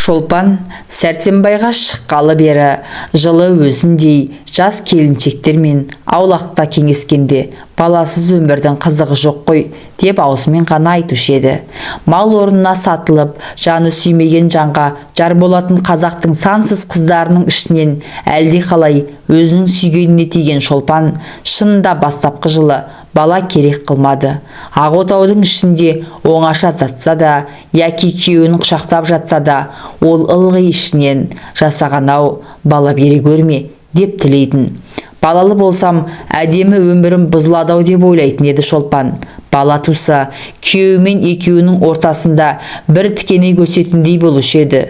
Шолпан Сәрсенбайға шыққалы бері жылы өзіндей жас келіншектермен аулақта кеңескенде баласыз өмірдің қызығы жоқ қой деп аузымен ғана айтушы еді. Мал орнына сатылып, жаны сүймеген жанға жар болатын қазақтың сансыз қыздарының ішінен әлде қалай өзінің сүйгеніне тиген Шолпан шынында бастапқы жылы бала керек қылмады. Ақ отаудың ішінде оңаша жатса да, яки күйеуін құшақтап жатса да, ол ылғи ішінен жасаған-ау, бала бере көрме деп тілейтін. Балалы болсам, әдемі өмірім бұзыладау деп ойлайтын еді Шолпан. Бала туса, күйеуімен екеуінің ортасында бір тікеней көсетіндей болушы еді.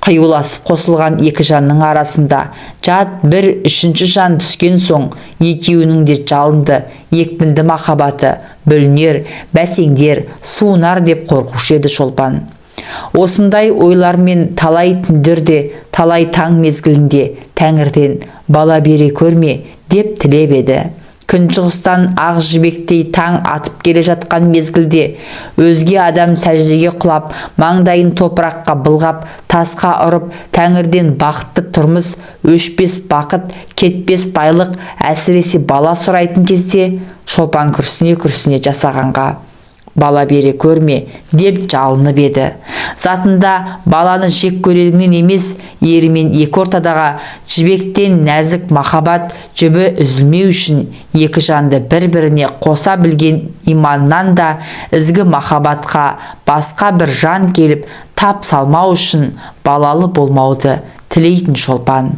Қиюласып қосылған екі жанның арасында жат бір үшінші жан түскен соң, екеуінің де жалынды, екпінді махаббаты бүлінер, бәсеңдер, суынар деп қорқушы еді Шолпан. Осындай ойлармен талай түндерде, талай таң мезгілінде Тәңірден бала бере көрме деп тілеп еді. Күншығыстан ақ жібектей таң атып келе жатқан мезгілде өзге адам сәждеге құлап, маңдайын топыраққа былғап, тасқа ұрып, Тәңірден бақытты тұрмыс, өшпес бақыт, кетпес байлық, әсіресе бала сұрайтын кезде Шолпан күрсіне жасағанға бала бере көрме деп жалынып еді. Затында баланы жек көрерінен емес, ерімен екі ортадағы жібектен нәзік махаббат жібі үзілмеу үшін екі жанды бір-біріне қоса білген иманнан да ізгі махаббатқа басқа бір жан келіп тап салмау үшін балалы болмауды тілейтін Шолпан.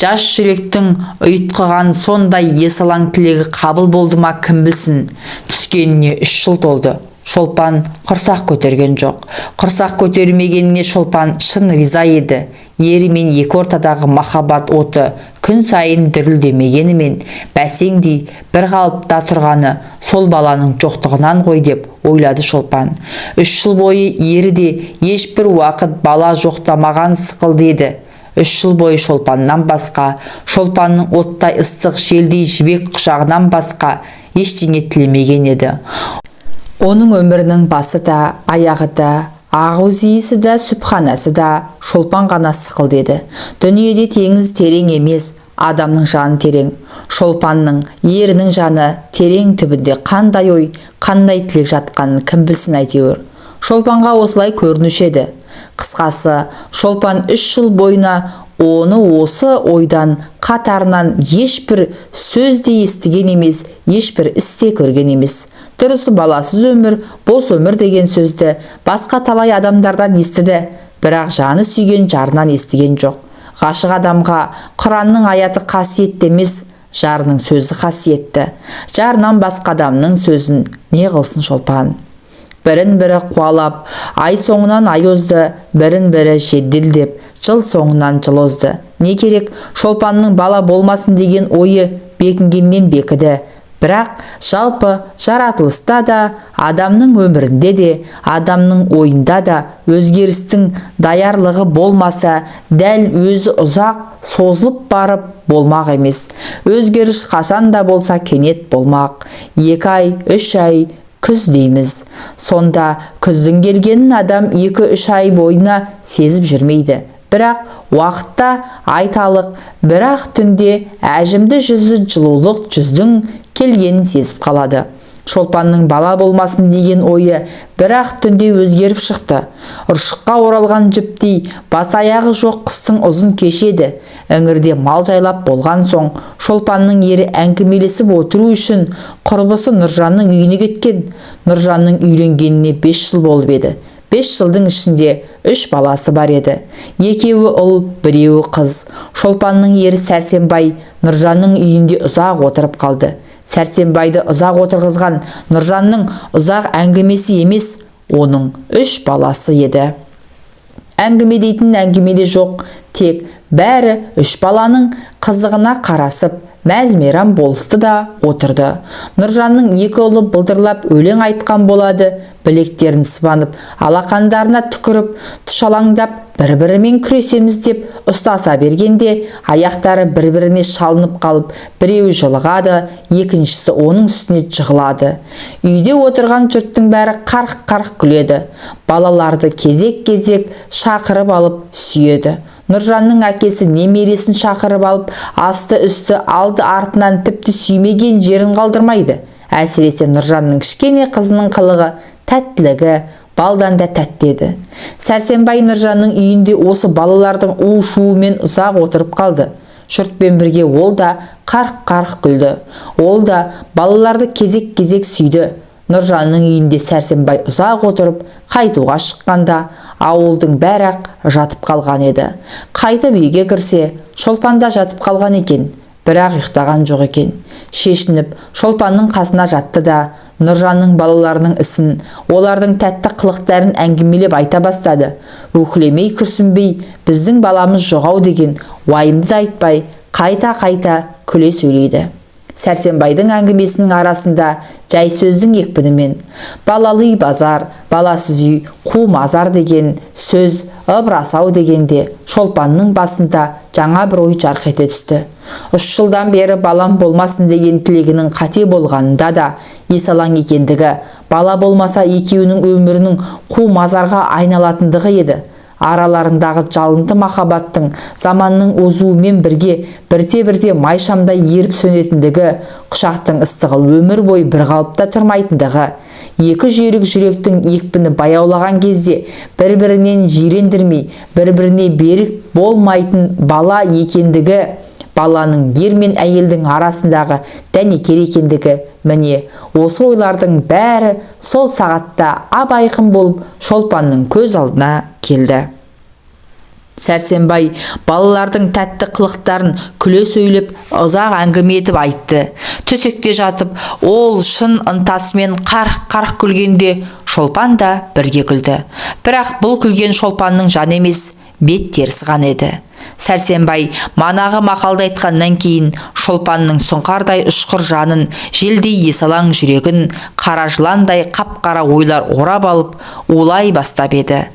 Жас жүректің ұйытқыған сондай есалаң тілегі қабыл болды ма кім білсін. Түскеніне 3 жыл толды. Шолпан құрсақ көтерген жоқ. Құрсақ көтермегеніне Шолпан шын риза еді. Ерімен екі ортадағы махаббат оты күн сайын дүрілдемегенімен бәсеңдей бір қалыпта тұрғаны сол баланың жоқтығынан ғой деп ойлады Шолпан. 3 жыл бойы ері де ешбір уақыт бала жоқтамаған сықылды еді. 3 жыл бойы Шолпаннан басқа, Шолпанның оттай ыстық желдей жібек құшағынан басқа ештеңе тілемеген еді. Оның өмірінің басы да, аяғы да, ағуыз иісі да, сүбханасы да Шолпан ғана сықылды еді. Дүниеде теңіз терең емес, адамның жаны терең. Шолпанның, ерінің жаны терең түбінде қандай ой, қандай тілек жатқанын кім білсін әйтеуір. Шолпанға осылай көрінуші еді. Қысқасы, Шолпан 3 жыл бойына оны осы ойдан қатарынан ешбір сөз де естіген емес, ешбір істе көрген емес. Дұрысы баласыз өмір, бос өмір деген сөзді басқа талай адамдардан естіді, бірақ жаны сүйген жарынан естіген жоқ. Ғашық адамға Құранның аяты қасиетті емес, жарының сөзі қасиетті. Жарынан басқа адамның сөзін не қылсын Шолпан? Бірін-бірі қуалап, ай соңынан ай озды, бірін-бірі жеделдеп, жыл соңынан жыл озды. Не керек, Шолпанның бала болмасын деген ойы бекінгеннен бекіді. Бірақ жалпы жаратылыста да, адамның өмірінде де, адамның ойында да өзгерістің даярлығы болмаса, дәл өзі ұзақ созылып барып болмақ емес. Өзгеріс қашан да болса кенет болмақ. 2 ай, 3 ай, күз дейміз. Сонда күздің келгенін адам 2-3 ай бойына сезіп жүрмейді. Бірақ уақытта айталық, бірақ түнде әжімді жүзі жылулық жүздің келгенін сезіп қалады. Шолпанның бала болмасын деген ойы бірақ түнде өзгеріп шықты. Ұршыққа оралған жіптей бас аяғы жоқ қыстың ұзын кешеді. Іңірде мал жайлап болған соң Шолпанның ері әңгімелесіп отыру үшін құрбысы Нұржанның үйіне кеткен. Нұржанның үйленгеніне 5 жыл болып еді. 5 жылдың ішінде 3 баласы бар еді. 2-еуі ұл, 1-еуі қыз. Шолпанның ері Сәрсенбай Нұржанның үйінде ұзақ отырып қалды. Сәрсенбайды ұзақ отырғызған Нұржанның ұзақ әңгімесі емес, оның 3 баласы еді. Әңгіме дейтін әңгімеде жоқ, тек бәрі 3 баланың қызығына қарасып, мәз-мейрам болысты да отырды. Нұржанның екі ұлы былдырлап өлең айтқан болады, білектерін сыбанып, алақандарына түкіріп, тұшалаңдап, бір-бірімен күресеміз деп ұстаса бергенде, аяқтары бір-біріне шалынып қалып, біреуі жылығады, екіншісі оның үстіне жығылады. Үйде отырған жұрттың бәрі қарқ-қарқ күледі. Балаларды кезек-кезек шақырып алып сүйеді. Нұржанның әкесі немересін шақырып алып, асты-үсті алды-артынан тіпті сүймеген жерін қалдырмайды. Әсіресе Нұржанның кішкене қызының қылығы, тәттілігі балдан да тәтті еді. Сәрсенбай Нұржанның үйінде осы балалардың у-шуымен ұзақ отырып қалды. Жұртпен бірге ол да қарқ-қарқ күлді. Ол да балаларды кезек-кезек сүйді. Нұржанның үйінде Сәрсенбай ұзақ отырып, қайтуға шыққанда, ауылдың бәрі жатып қалған еді. Қайтып үйге кірсе, Шолпан да жатып қалған екен, бірақ ұйықтаған жоқ екен. Шешініп, Шолпанның қасына жатты да, Нұржанның балаларының ісін, олардың тәтті қылықтарын әңгімелеп айта бастады. Өкілемей күрсінбей, біздің баламыз жоғау деген уайымды да айтпай, қайта-қайта күле сөйлейді. Сәрсенбайдың әңгімесінің арасында жай сөздің екпінімен балалы үй базар, баласыз үй қу мазар деген сөз ыбырасау дегенде Шолпанның басында жаңа бір ой жарқ ете түсті. 3 жылдан бері балам болмасын деген тілегінің қате болғанында да есалаң екендігі, бала болмаса екеуінің өмірінің қу мазарға айналатындығы еді. Араларындағы жалынды махаббаттың заманның озуымен бірге бірте-бірте майшамдай еріп сөнетіндігі, құшақтың ыстығы өмір бойы бір қалыпта тұрмайтындығы, екі жүйрік жүректің екпіні баяулаған кезде бір-бірінен жирендірмей, бір-біріне берік болмайтын бала екендігі, баланың ер мен әйелдің арасындағы дәнекер екендігі, міне осы ойлардың бәрі сол сағатта ап-айқын болып Шолпанның көз алдына келді. Сәрсенбай балалардың тәтті қылықтарын күле сөйлеп, ұзақ әңгіме етіп айтты. Төсекте жатып, ол шын ынтасымен қарқ-қарқ күлгенде Шолпан да бірге күлді. Бірақ бұл күлген Шолпанның жаны емес, бет терісі ғана еді. Сәрсенбай манағы мақалды айтқаннан кейін Шолпанның сұңқардай ұшқыр жанын, желдей есалаң жүрегін қара жыландай қап-қара ойлар орап алып, улай бастап еді.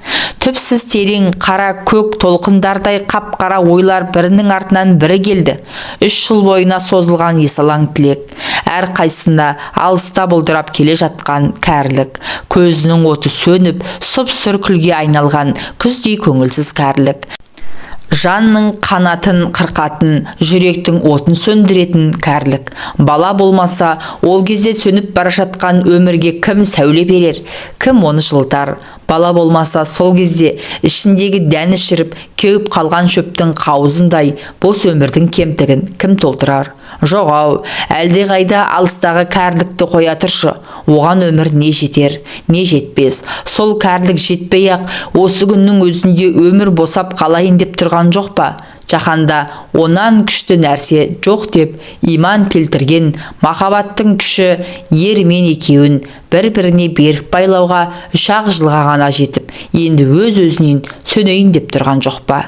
Түпсіз терең қара көк толқындардай қап-қара ойлар бірінің артынан бірі келді. 3 жыл бойына созылған есалаң тілек, әр қайсына алыста бұлдырап келе жатқан кәрілік, көзінің оты сөніп, сұп-сұр күлге айналған күздей көңілсіз кәрілік, жанның қанатын қырқатын, жүректің отын сөндіретін кәрілік. Бала болмаса, ол кезде сөніп бара жатқан өмірге кім сәуле берер, кім оны жылытар? Бала болмаса, сол кезде ішіндегі дәні шіріп, кеуіп қалған шөптің қауызындай бос өмірдің кемтігін кім толтырар? Жоғау, әлде қайда алыстағы кәрілікті қоя тұршы, оған өмір не жетер, не жетпес. Сол кәрілік жетпей-ақ, осы күннің өзінде өмір босап қалайын деп тұрған жоқ па? Жаһанда онан күшті нәрсе жоқ деп иман келтірген махаббаттың күші ер мен екеуін бір-біріне берік байлауға 3 жылға ғана жетіп, енді өз-өзінен сөнейін деп тұрған жоқ па?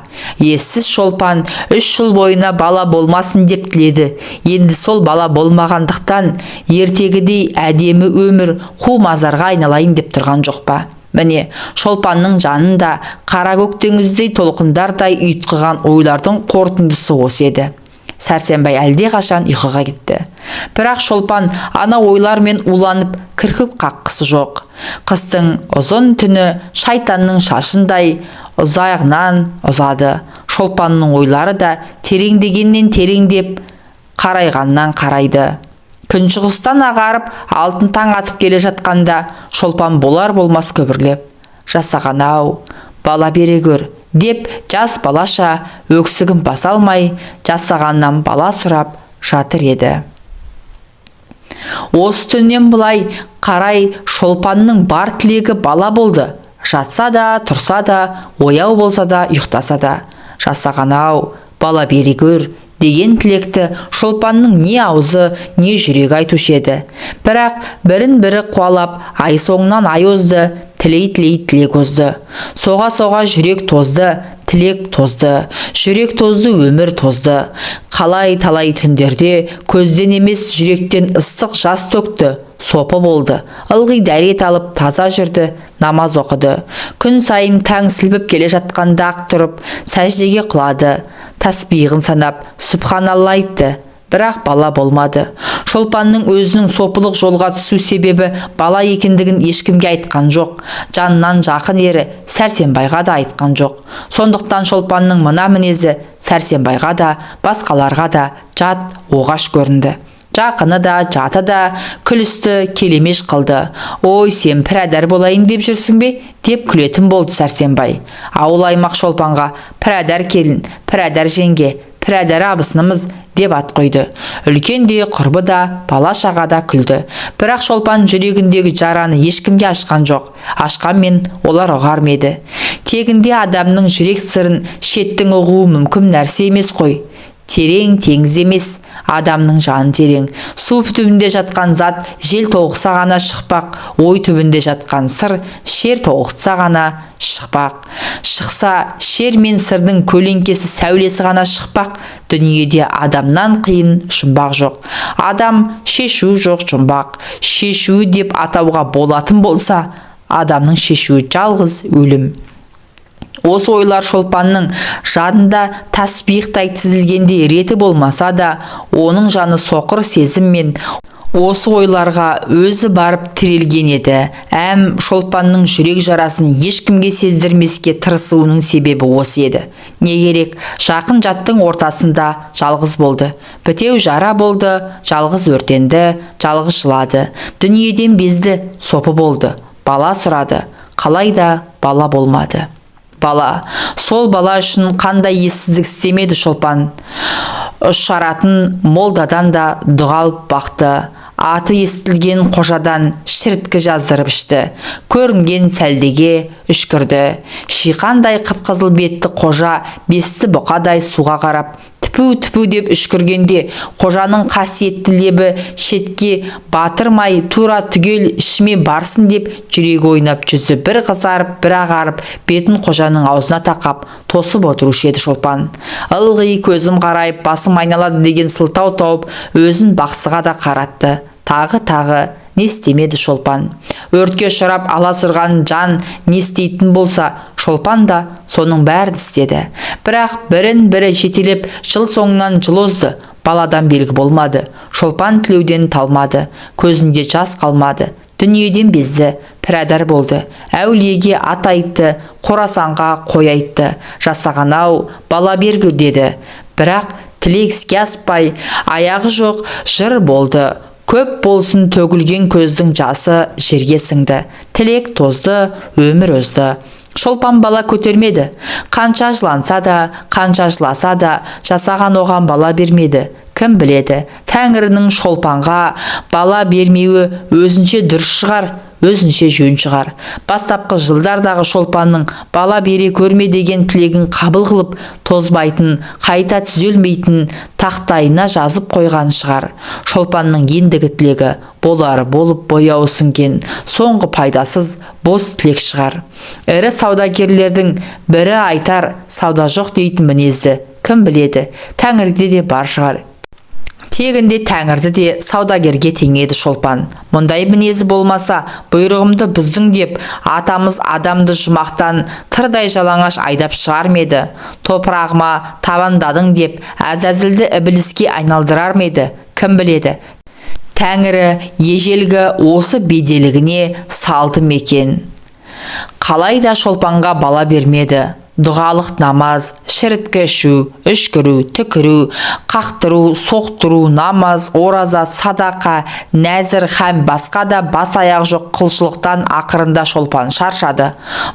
Ессіз Шолпан 3 жыл бойына бала болмасын деп тіледі. Енді сол бала болмағандықтан ертегідей әдемі өмір қу мазарға айналайын деп тұрған жоқ па? Міне, Шолпанның жанында қара көк теңіздей толқындардай ұйтқыған ойлардың қорытындысы осы еді. Сәрсенбай әлде қашан ұйқыға кетті. Бірақ Шолпан ана ойлармен уланып кіркіп қаққысы жоқ. Қыстың ұзын түні шайтанның шашындай ұзағынан ұзады. Шолпанның ойлары да тереңдегеннен тереңдеп, қарайғаннан қарайды. Күншығыстан ағарып, алтын таң атып келе жатқанда Шолпан болар-болмас көбірлеп: «Жасаған-ау, бала бере көр», деп жас балаша өксігін баса алмай, жасағаннан бала сұрап жатыр еді. Осы түннен бұлай қарай Шолпанның бар тілегі бала болды. Жатса да, тұрса да, ояу болса да, ұйықтаса да. «Жасаған-ау, бала бере көр» деген тілекті Шолпанның не аузы, не жүрегі айтушы еді. Бірақ бірін-бірі қуалап, ай соңынан ай озды, тілей тілек озды. Соға-соға жүрек тозды, тілек тозды, жүрек тозды, өмір тозды. Қалай талай түндерде көзден емес жүректен ыстық жас төкті. Сопы болды, ылғи дәрет алып таза жүрді, намаз оқыды. Күн сайын таң сілбіп келе жатқанда ақ тұрып, сәждеге құлады. Тасбиғын санап, Субханалла айтты. Бірақ бала болмады. Шолпанның өзінің сопылық жолға түсу себебі бала екендігін ешкімге айтқан жоқ. Жанынан жақын ері Сәрсенбайға да айтқан жоқ. Сондықтан Шолпанның мына мінезі Сәрсенбайға да, басқаларға да жат, оғаш көрінді. Жақыны да, жаты да күлісті, келемеш қылды. Ой, сен пірәдәр болайын деп жүрсің бе? Деп күлетін болды Сәрсенбай. Ауыл аймақ Шолпанға пірәдәр келін, пірәдәр жеңге, пірәдәр абысынымыз деп ат қойды. Үлкен де, құрбы да, бала-шаға да күлді. Бірақ Шолпан жүрегіндегі жараны ешкімге ашқан жоқ. Ашқанмен олар ұғар ма еді? Тегінде адамның жүрек сырын шеттің ұғуы мүмкін нәрсе емес қой. Терең теңіз емес, адамның жаны терең. Су түбінде жатқан зат жел тоғытса ғана шықпақ, ой түбінде жатқан сыр шер тоғытса ғана шықпақ. Шықса, шер мен сырдың көлеңкесі сәулесі ғана шықпақ. Дүниеде адамнан қиын жұмбақ жоқ. Адам шешу жоқ жұмбақ. Шешуі деп атауға болатын болса, адамның шешуі жалғыз өлім. Осы ойлар Шолпанның жадында тасбиықтай тізілгенде реті болмаса да, оның жаны соқыр сезіммен осы ойларға өзі барып тірелген еді. Шолпанның жүрек жарасын ешкімге сездірмеске тырысуының себебі осы еді. Не керек, жақын жаттың ортасында жалғыз болды. Бітеу жара болды, жалғыз өртенді, жалғыз жылады. Дүниеден безді, сопы болды. Бала сұрады, қалайда бала болмады. Бала, сол бала үшін қандай ессіздік істемеді Шолпан. Ұшаратын молдадан да дұғалып бақты. Аты естілген қожадан шіріткі жаздырып ішті. Көрінген сәлдеге үшкірді. Шиқандай қып-қызыл бетті қожа бесті бұқадай суға қарап, тіпу-тіпу деп үшкіргенде, қожаның қасиетті лебі шетке батырмай тура түгел ішіме барсын деп жүрегі ойнап, жүзі бір қызарып, бір ағарып, бетін қожаның аузына тақап тосып отырушы еді Шолпан. Ылғи көзім қарайып, басым айналады деген сылтау тауып, өзін бақсыға да қаратты. Тағы не істемеді Шолпан. Өртке ұшырап аласұрған жан не істейтін болса, Шолпан да соның бәрін істеді. Бірақ бірін-бірі жетелеп, жыл соңынан жыл озды. Баладан белгі болмады. Шолпан тілеуден талмады. Көзінде жас қалмады. Дүниеден безді, пірәдар болды. Әулиеге ат айтты, Қорасанға қой айтты. Жасаған-ау, бала бергі деді. Бірақ тілек іске аспай, аяғы жоқ жыр болды. Көп болсын төгілген көздің жасы жерге сіңді. Тілек тозды, өмір өзді. Шолпан бала көтермеді. Қанша жыланса да, қанша жыласа да, жасаған оған бала бермеді. Кім біледі, Тәңірінің Шолпанға бала бермеуі өзінше дұрыс шығар, өзінше жөн шығар. Бастапқы жылдардағы Шолпанның бала бере көрме деген тілегін қабыл қылып, тозбайтын, қайта түзелмейтін тақтайына жазып қойған шығар. Шолпанның ендігі тілегі болары болып бояуы сіңген, соңғы пайдасыз бос тілек шығар. Ірі саудагерлердің бірі айтар, сауда жоқ дейтін мінезді кім біледі, Тәңірде де бар шығар. Тегінде Тәңірді де саудагерге теңеді Шолпан. Мұндай мінезі болмаса, бұйрығымды бұздың деп, атамыз адамды жұмақтан тырдай жалаңаш айдап шығар ма еді? Топырағыма табандадың деп, әзәзілді ібіліске айналдырар ма еді? Кім біледі? Тәңірі ежелгі осы беделігіне салды мекен. Қалайда Шолпанға бала бермеді. Дұғалық намаз, шіріткі ішу, үшкіру, түкіру, қақтыру, соқтыру, намаз, ораза, садақа, нәзір һәм басқа да бас аяқ жоқ құлшылықтан ақырында Шолпан шаршады.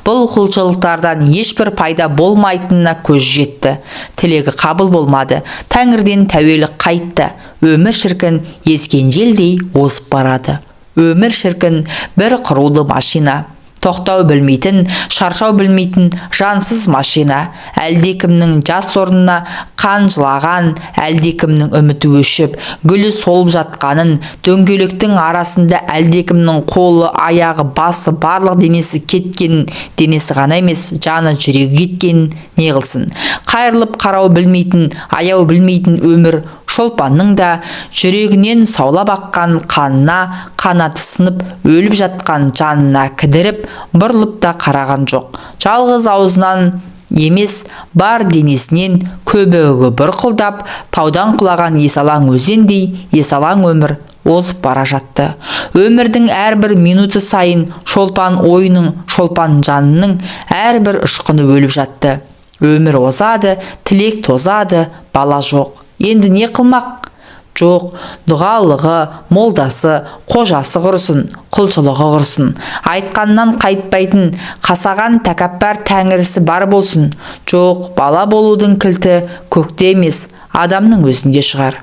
Бұл құлшылықтардан ешбір пайда болмайтынына көз жетті. Тілегі қабыл болмады. Тәңірден тәуелі қайтты. Өмір шіркін ескен желдей озып барады. Өмір шіркін бір құрулы машина. тоқтау білмейтін, шаршау білмейтін жансыз машина. Әлдекімнің жас орнына қан жылаған, әлдекімнің үміті өшіп, гүлі солып жатқанын, дөңгелектің арасында әлдекімнің қолы, аяғы, басы, барлық денесі кеткенін, денесі ғана емес, жаны, жүрегі кеткенін не қылсын. Қайырылып қарау білмейтін, аяу білмейтін өмір Шолпанның да жүрегінен саулап аққан қанына, қанаты сынып өліп жатқан жанына кідіріп, бұрылып та қараған жоқ. Жалғыз аузынан емес, бар денесінен көбігі бұрқылдап, таудан құлаған есалаң өзендей есалаң өмір озып бара жатты. Өмірдің әрбір минуты сайын Шолпан ойының, Шолпан жанының әрбір ұшқыны өліп жатты. Өмір озады, тілек тозады, бала жоқ. Енді не қылмақ? Жоқ, дұғалығы, молдасы, қожасы құрсын, құлшылығы құрсын. Айтқаннан қайтпайтын, қасаған тәкаппар тәңірісі бар болсын. Жоқ, бала болудың кілті көкте емес, адамның өзінде шығар.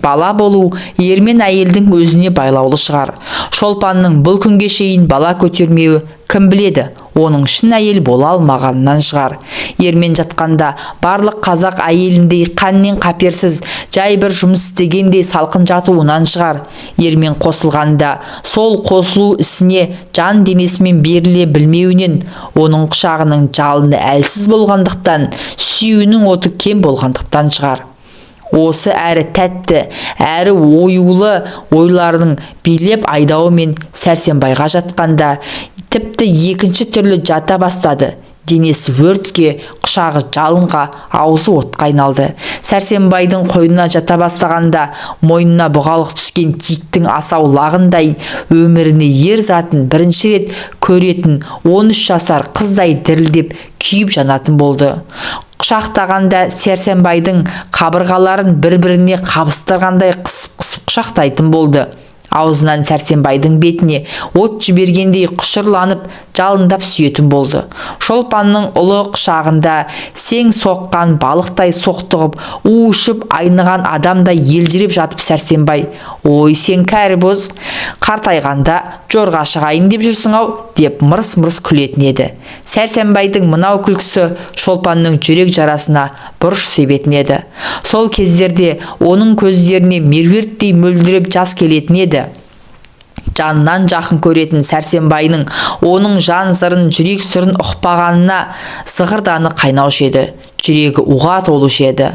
Бала болу ер мен әйелдің өзіне байлаулы шығар. Шолпанның бұл күнге шейін бала көтермеуі кім біледі, оның шын әйел бола алмағанынан шығар. Ермен жатқанда барлық қазақ әйеліндей қаннен қаперсіз, жай бір жұмыс істегендей салқын жатуынан шығар. Ермен қосылғанда сол қосылу ісіне жан денесімен беріле білмеуінен, оның құшағының жалыны әлсіз болғандықтан, сүюінің оты кем болғандықтан шығар. Осы әрі тәтті, әрі оюлы ойларының билеп айдауымен Сәрсенбайға жатқанда тіпті екінші түрлі жата бастады. Денесі өртке, құшағы жалынға, аузы отқа айналды. Сәрсенбайдың қойнына жата бастағанда мойнына бұғалық түскен киіктің асау лағындай өміріне ер затын бірінші рет көретін 13 жасар қыздай дірілдеп күйіп жанатын болды. Құшақтағанда Сәрсенбайдың қабырғаларын бір-біріне қабыстырғандай қысып-қысып құшақтайтын болды. Аузынан Сәрсенбайдың бетіне от жібергендей құшырланып, жалындап сүйетін болды. Шолпанның ұлы құшағында сең соққан балықтай соқтығып, уышып айныған адамдай елжіреп жатып Сәрсенбай, «Ой, сен кәрі боз, қартайғанда жорға шығайын деп жүрсің-ау», деп мырс-мырс күлетін еді. Сәрсенбайдың мынау күлкісі Шолпанның жүрек жарасына бұрыш себетін еді. Сол кездерде оның көздеріне меруерттей мөлдіреп жас келетін еді. Жанынан жақын көретін Сәрсенбайның оның жан сырын, жүрек сырын ұқпағанына зығырданы қайнаушы еді. Жүрегі уға толушы еді.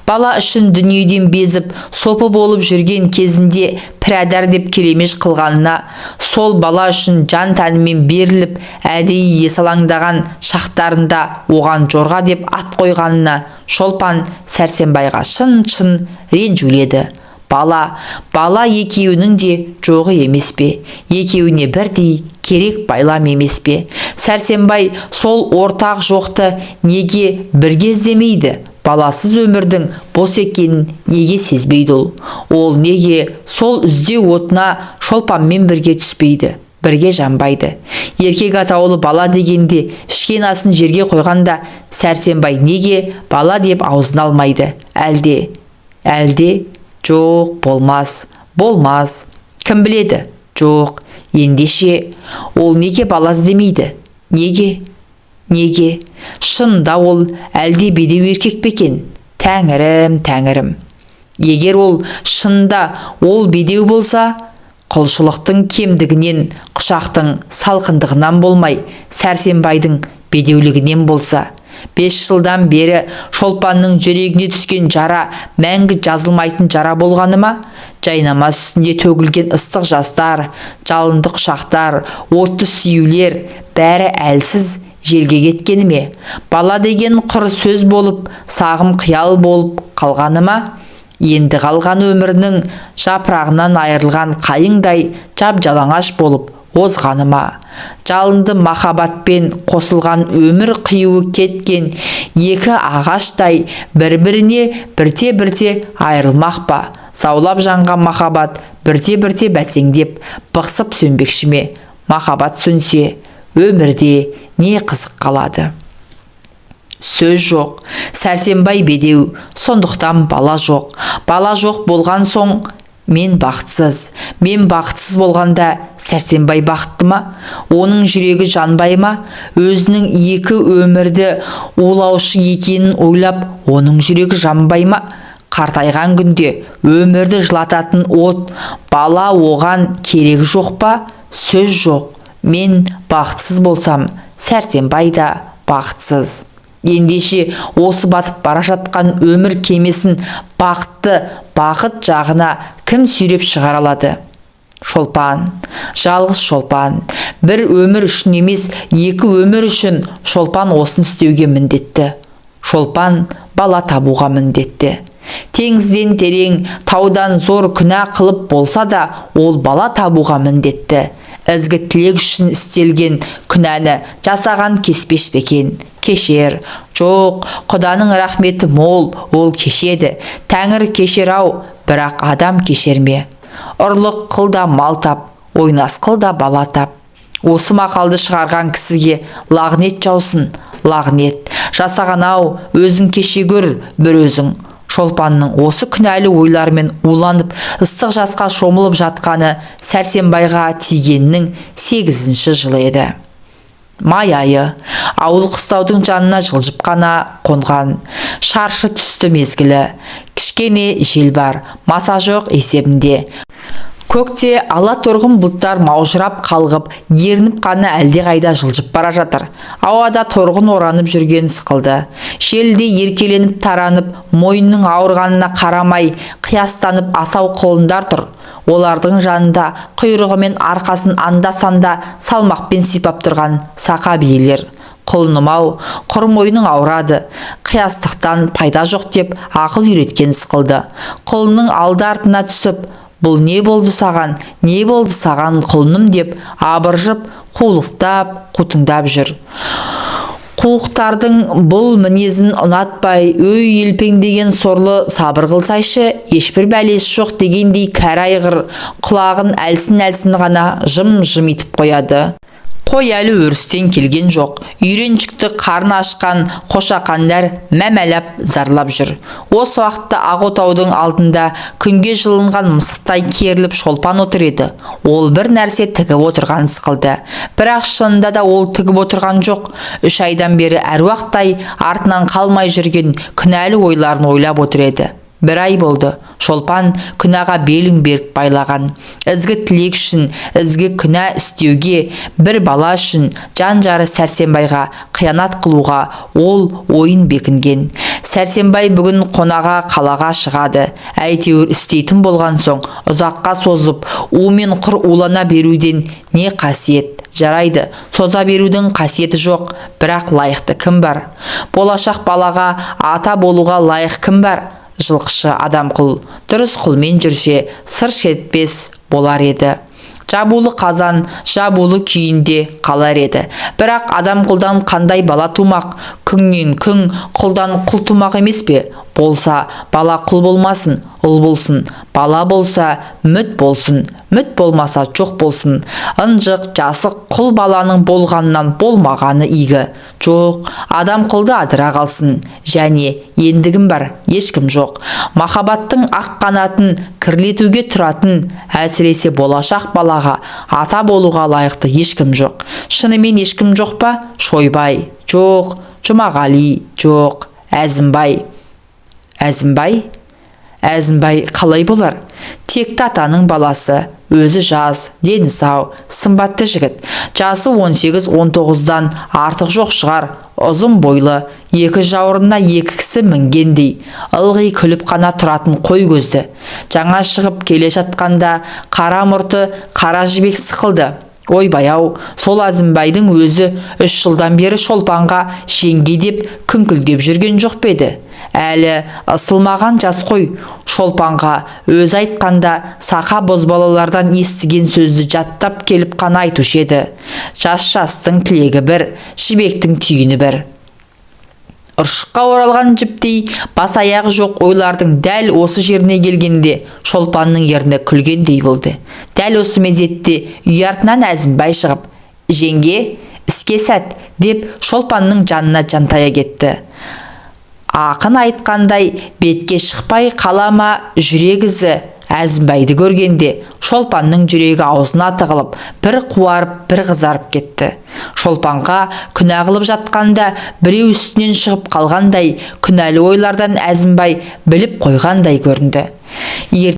Бала үшін дүниеден безіп, сопы болып жүрген кезінде пірәдар деп келемеш қылғанына, сол бала үшін жан тәнімен беріліп, әдейі есалаңдаған шақтарында оған жорға деп ат қойғанына Шолпан Сәрсенбайға шын-шын ренжуледі. Бала екеуінің де жоғы емес пе? Екеуіне бірдей керек байлам емес пе? Сәрсенбай сол ортақ жоқты неге бірге іздемейді? Баласыз өмірдің бос екенін неге сезбейді ол? Ол неге сол іздеу отына Шолпанмен бірге түспейді? Бірге жанбайды. Еркек атаулы бала дегенде ішкен асын жерге қойғанда Сәрсенбай неге бала деп аузын алмайды? Әлде жоқ, болмас. Кім біледі? Жоқ, ендеше ол неге бала іздемейді? Неге? Шынында ол әлде бедеу еркек пе екен? Тәңірім. Егер ол шынында ол бедеу болса, құлшылықтың кемдігінен, құшақтың салқындығынан болмай, Сәрсенбайдың бедеулігінен болса, 5 жылдан бері Шолпанның жүрегіне түскен жара мәңгі жазылмайтын жара болғаны ма? Жайнамаз үстінде төгілген ыстық жастар, жалынды құшақтар, отты сүюлер бәрі әлсіз желге кеткені ме? Бала деген құр сөз болып, сағым қиял болып қалғаны ма? Енді қалған өмірінің жапырағынан айырылған қайыңдай жап-жалаңаш болып озғаны ма? Жалынды махаббатпен қосылған өмір қиюы кеткен екі ағаштай бір-біріне бірте-бірте айырылмақ па? Заулап жанған махаббат бірте-бірте бәсеңдеп, бықсып сөнбекші ме? Махаббат сөнсе, өмірде не қызық қалады? Сөз жоқ, Сәрсенбай бедеу, сондықтан бала жоқ. Бала жоқ болған соң Мен бақытсыз болғанда Сәрсенбай бақытты ма? Оның жүрегі жанбай ма? Өзінің екі өмірді улаушы екенін ойлап, оның жүрегі жанбай ма? Қартайған күнде өмірді жылататын от, бала оған керегі жоқ па? Сөз жоқ. Мен бақытсыз болсам, Сәрсенбай да бақытсыз. Ендеше осы батып бара жатқан өмір кемесін бақыт жағына кім сүйреп шығара алады? Шолпан, жалғыз Шолпан. Бір өмір үшін емес, екі өмір үшін Шолпан осын істеуге міндетті. Шолпан бала табуға міндетті. Теңізден терең, таудан зор күнә қылып болса да, ол бала табуға міндетті. Ізгі тілек үшін істелген күнәні жасаған кеспеш бекен. Кешер. Жоқ, Құданың рахметі мол, ол кешеді. Тәңір кешер-ау, бірақ адам кешер ме? Ұрлық қыл да мал тап, ойнас қыл да бала тап. Осы мақалды шығарған кісіге лағнет жаусын, лағнет. Жасаған-ау, өзің кеше көр, бір өзің. Шолпанның осы күнәлі ойлармен уланып, ыстық жасқа шомылып жатқаны Сәрсенбайға тигеннің 8-ші жылы еді. Май айы, ауыл қыстаудың жанына жылжып қана қонған. Шаршы түсті мезгілі. Кішкене жел бар, маса жоқ есебінде. Көкте ала торғын бұлттар маужырап қалғып, ерініп қана әлде қайда жылжып бара жатыр. Ауада торғын оранып жүрген сықылды. Желде еркеленіп таранып, мойынның ауырғанына қарамай, қиястанып асау құлындар тұр. Олардың жанында құйрығы мен арқасын анда-санда салмақпен сипап тұрған сақа биелер. Құлыным-ау, құр мойның ауырады. Қиястықтан пайда жоқ деп ақыл үйреткен сықылды. Құлынның алды артына түсіп, бұл не болды саған, құлыным деп абыржып, қулықтап, қутыңдап жүр. Қуықтардың бұл мінезін ұнатпай, өй елпеңдеген сорлы сабыр қылсайшы, ешбір бәлесі жоқ дегендей кәрі айғыр құлағын әлсін ғана жым-жым етіп қояды. Қой әлі өрістен келген жоқ. Үйреншікті қарны ашқан қошақандар мәмәлап зарлап жүр. Осы уақытта ақ отаудың алдында күнге жылынған мысықтай керіліп Шолпан отыр еді. Ол бір нәрсе тігіп отырған сықылды. Бірақ шынында да ол тігіп отырған жоқ. 3 айдан бері әруақтай артынан қалмай жүрген күнәлі ойларын ойлап отыр еді. 1 ай болды. Шолпан күнәға белін беріп байлаған. Ізгі тілек үшін, ізгі күнә істеуге, бір бала үшін жан-жары Сәрсенбайға қиянат қылуға ол ойын бекінген. Сәрсенбай бүгін қонаға қалаға шығады. Әйтеуір істейтін болған соң, ұзаққа созып, умен құр улана беруден не қасиет? Жарайды, соза берудің қасиеті жоқ, бірақ лайықты кім бар? Болашақ балаға ата болуға лайық кім бар? Жылқышы адам құл, дұрыс құлмен жүрсе, сыр шертпес болар еді. Жабулы қазан, жабулы күйінде қалар еді. Бірақ адам құлдан қандай бала тумақ? Күңнен күң, құлдан құл тумақ емес пе? Болса, бала құл болмасын, ұл болсын. Бала болса, мүт болсын, мүт болмаса жоқ болсын. Ынжық, жасық құл баланың болғаннан болмағаны игі. Жоқ, адам құлды адыра қалсын. Және ендігім бар, ешкім жоқ. Махаббаттың ақ қанатын кірлетуге тұратын, әсіресе болашақ балаға ата болуға лайықты ешкім жоқ. Шынымен ешкім жоқ па? Шойбай жоқ, Жұмағали жоқ, Әзімбай қалай болар? Текті атаның баласы, өзі жас, дені сау, сымбатты жігіт. Жасы 18-19-дан артық жоқ шығар. Ұзын бойлы, екі жауырынына 2 кісі мінгендей, ылғи күліп қана тұратын қой көзді. Жаңа шығып келе жатқанда қара мұрты, қара жібек сықылды. Ойбай-ау, сол Әзімбайдың өзі 3 жылдан бері Шолпанға жеңге деп күңкілдеп жүрген жоқ па еді? Әлі ысылмаған жас қой. Шолпанға өзі айтқанда сақа бозбалалардан естіген сөзді жаттап келіп қана айтушы еді. Жастың тілегі бір, жібектің түйіні бір. Ұршыққа оралған жіптей бас аяғы жоқ ойлардың дәл осы жеріне келгенде Шолпанның ерні күлгендей болды. Дәл осы мезетте үй артынан Әзімбай шығып, «Жеңге, іске сәт» деп Шолпанның жанына жантая кетті. Ақын айтқандай, бетке шықпай қалама жүрегізі, Әзімбайды көргенде Шолпанның жүрегі аузына тығылып, бір қуарып, бір қызарып кетті. Шолпанға күнә қылып жатқанда біреу үстінен шығып қалғандай, күнәлі ойлардан Әзімбай біліп қойғандай көрінді.